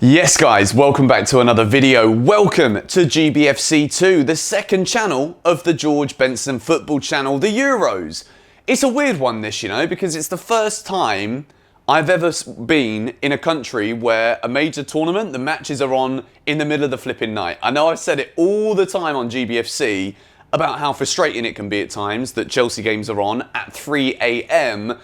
Yes guys, welcome back to another video. Welcome to GBFC 2, the second channel of the George Benson football channel, the Euros. It's a weird one this, because it's the first time I've ever been in a country where a major tournament, the matches are on in the middle of the flipping night. I know I've said it all the time on GBFC about how frustrating it can be at times that Chelsea games are on at 3 AM.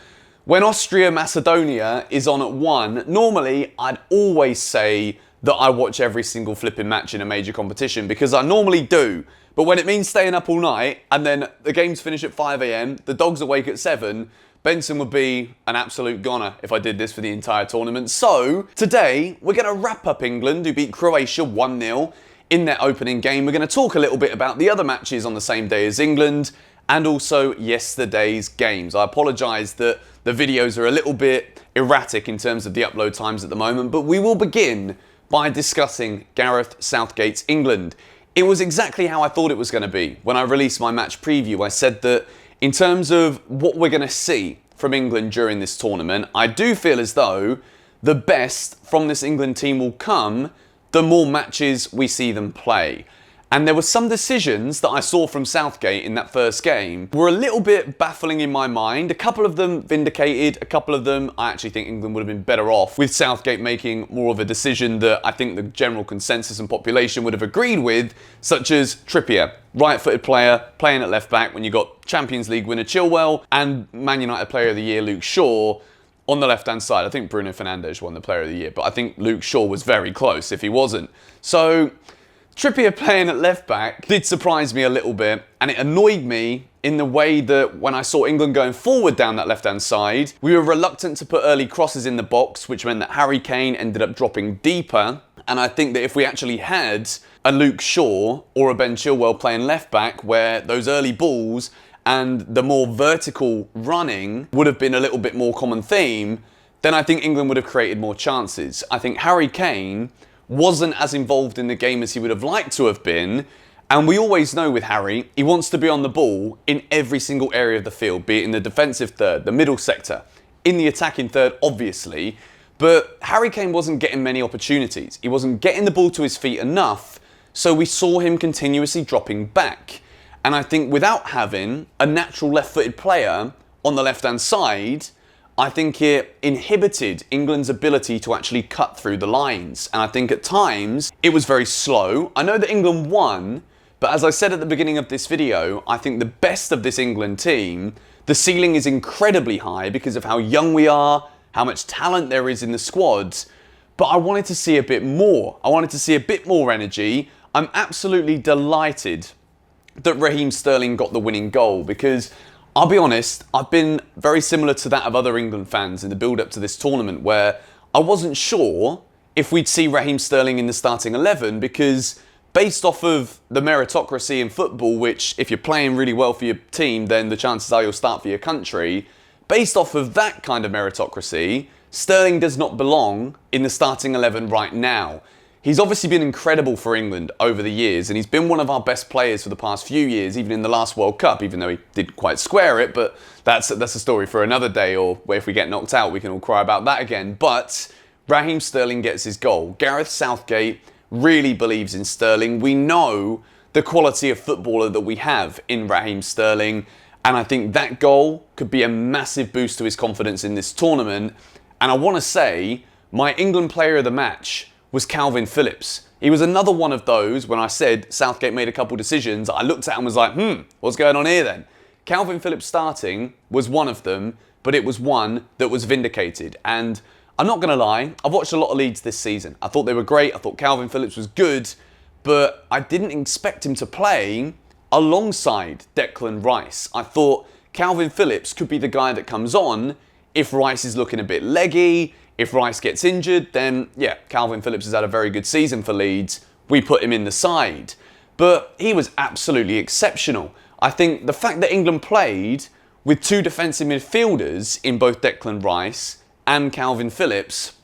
When Austria-Macedonia is on at 1, normally I'd always say that I watch every single flipping match in a major competition because I normally do. But when it means staying up all night and then the games finish at 5 AM, the dogs awake at 7, Benson would be an absolute goner if I did this for the entire tournament. So today we're going to wrap up England, who beat Croatia 1-0 in their opening game. We're going to talk a little bit about the other matches on the same day as England and also yesterday's games. I apologise that the videos are a little bit erratic in terms of the upload times at the moment, but we will begin by discussing Gareth Southgate's England. It was exactly how I thought it was going to be. When I released my match preview, I said that in terms of what we're going to see from England during this tournament, I do feel as though the best from this England team will come the more matches we see them play. And there were some decisions that I saw from Southgate in that first game were a little bit baffling in my mind. A couple of them vindicated, a couple of them I actually think England would have been better off with Southgate making more of a decision that I think the general consensus and population would have agreed with, such as Trippier, right-footed player, playing at left-back when you got Champions League winner Chilwell and Man United Player of the Year Luke Shaw on the left-hand side. I think Bruno Fernandes won the Player of the Year, but I think Luke Shaw was very close if he wasn't. So Trippier playing at left-back did surprise me a little bit, and it annoyed me in the way that when I saw England going forward down that left-hand side, we were reluctant to put early crosses in the box, which meant that Harry Kane ended up dropping deeper. And I think that if we actually had a Luke Shaw or a Ben Chilwell playing left-back, where those early balls and the more vertical running would have been a little bit more common theme, then I think England would have created more chances. I think Harry Kane wasn't as involved in the game as he would have liked to have been. And we always know with Harry, he wants to be on the ball in every single area of the field, be it in the defensive third, the middle sector, in the attacking third, obviously. But Harry Kane wasn't getting many opportunities. He wasn't getting the ball to his feet enough, so we saw him continuously dropping back. And I think without having a natural left-footed player on the left-hand side, I think it inhibited England's ability to actually cut through the lines. And I think at times it was very slow. I know that England won, but as I said at the beginning of this video, I think the best of this England team, the ceiling is incredibly high because of how young we are, how much talent there is in the squads. But I wanted to see a bit more. I wanted to see a bit more energy. I'm absolutely delighted that Raheem Sterling got the winning goal because I'll be honest, I've been very similar to that of other England fans in the build-up to this tournament where I wasn't sure if we'd see Raheem Sterling in the starting 11 because based off of the meritocracy in football, which if you're playing really well for your team, then the chances are you'll start for your country. Based off of that kind of meritocracy, Sterling does not belong in the starting 11 right now. He's obviously been incredible for England over the years, and he's been one of our best players for the past few years, even in the last World Cup, even though he didn't quite square it, but that's a story for another day, or if we get knocked out, we can all cry about that again. But Raheem Sterling gets his goal. Gareth Southgate really believes in Sterling. We know the quality of footballer that we have in Raheem Sterling, and I think that goal could be a massive boost to his confidence in this tournament. And I want to say, my England player of the match was Calvin Phillips. He was another one of those when I said Southgate made a couple decisions, I looked at and was like, what's going on here then? Calvin Phillips starting was one of them, but it was one that was vindicated. And I'm not going to lie, I've watched a lot of Leeds this season. I thought they were great, I thought Calvin Phillips was good, but I didn't expect him to play alongside Declan Rice. I thought Calvin Phillips could be the guy that comes on if Rice is looking a bit leggy. If Rice gets injured, then yeah, Calvin Phillips has had a very good season for Leeds. We put him in the side. But he was absolutely exceptional. I think the fact that England played with two defensive midfielders in both Declan Rice and Calvin Phillips,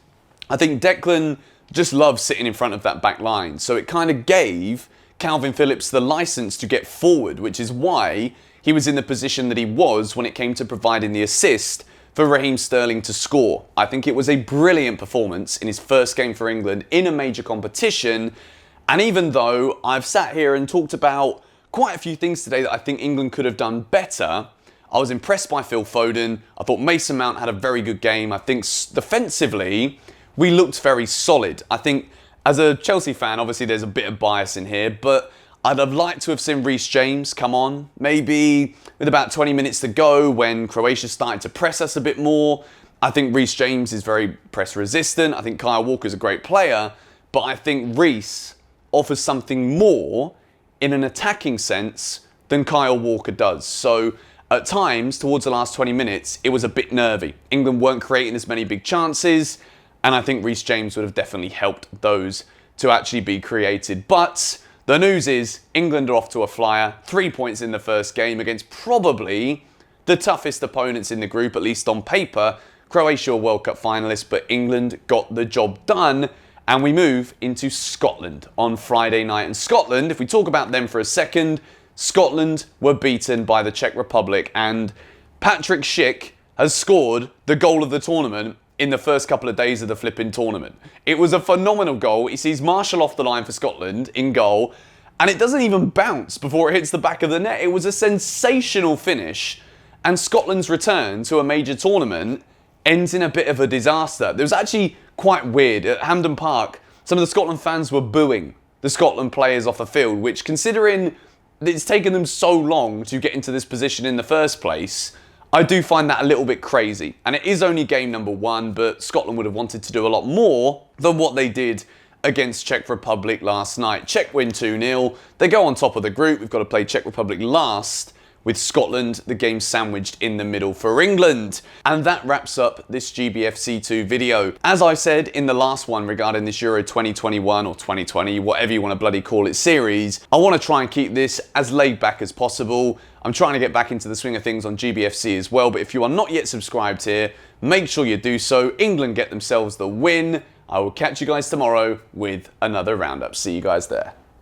I think Declan just loves sitting in front of that back line. So it kind of gave Calvin Phillips the license to get forward, which is why he was in the position that he was when it came to providing the assist for Raheem Sterling to score. I think it was a brilliant performance in his first game for England in a major competition. And even though I've sat here and talked about quite a few things today that I think England could have done better, I was impressed by Phil Foden. I thought Mason Mount had a very good game. I think defensively, we looked very solid. I think as a Chelsea fan, obviously there's a bit of bias in here, but I'd have liked to have seen Reece James come on, maybe with about 20 minutes to go when Croatia started to press us a bit more. I think Reece James is very press resistant. I think Kyle Walker's a great player, but I think Reece offers something more in an attacking sense than Kyle Walker does. So at times, towards the last 20 minutes, it was a bit nervy. England weren't creating as many big chances, and I think Reece James would have definitely helped those to actually be created. But the news is England are off to a flyer. 3 points in the first game against probably the toughest opponents in the group, at least on paper. Croatia are World Cup finalists, but England got the job done. And we move into Scotland on Friday night. And Scotland, if we talk about them for a second, Scotland were beaten by the Czech Republic. And Patrick Schick has scored the goal of the tournament in the first couple of days of the flipping tournament. It was a phenomenal goal. He sees Marshall off the line for Scotland in goal, and it doesn't even bounce before it hits the back of the net. It was a sensational finish, and Scotland's return to a major tournament ends in a bit of a disaster. It was actually quite weird. At Hampden Park, some of the Scotland fans were booing the Scotland players off the field, which, considering it's taken them so long to get into this position in the first place, I do find that a little bit crazy. And it is only game number 1, but Scotland would have wanted to do a lot more than what they did against Czech Republic last night. Czech win 2-0. They go on top of the group. We've got to play Czech Republic last, with Scotland, the game sandwiched in the middle for England. And that wraps up this GBFC2 video. As I said in the last one regarding this Euro 2021 or 2020, whatever you want to bloody call it, series, I want to try and keep this as laid back as possible. I'm trying to get back into the swing of things on GBFC as well, but if you are not yet subscribed here, make sure you do so. England get themselves the win. I will catch you guys tomorrow with another roundup. See you guys there.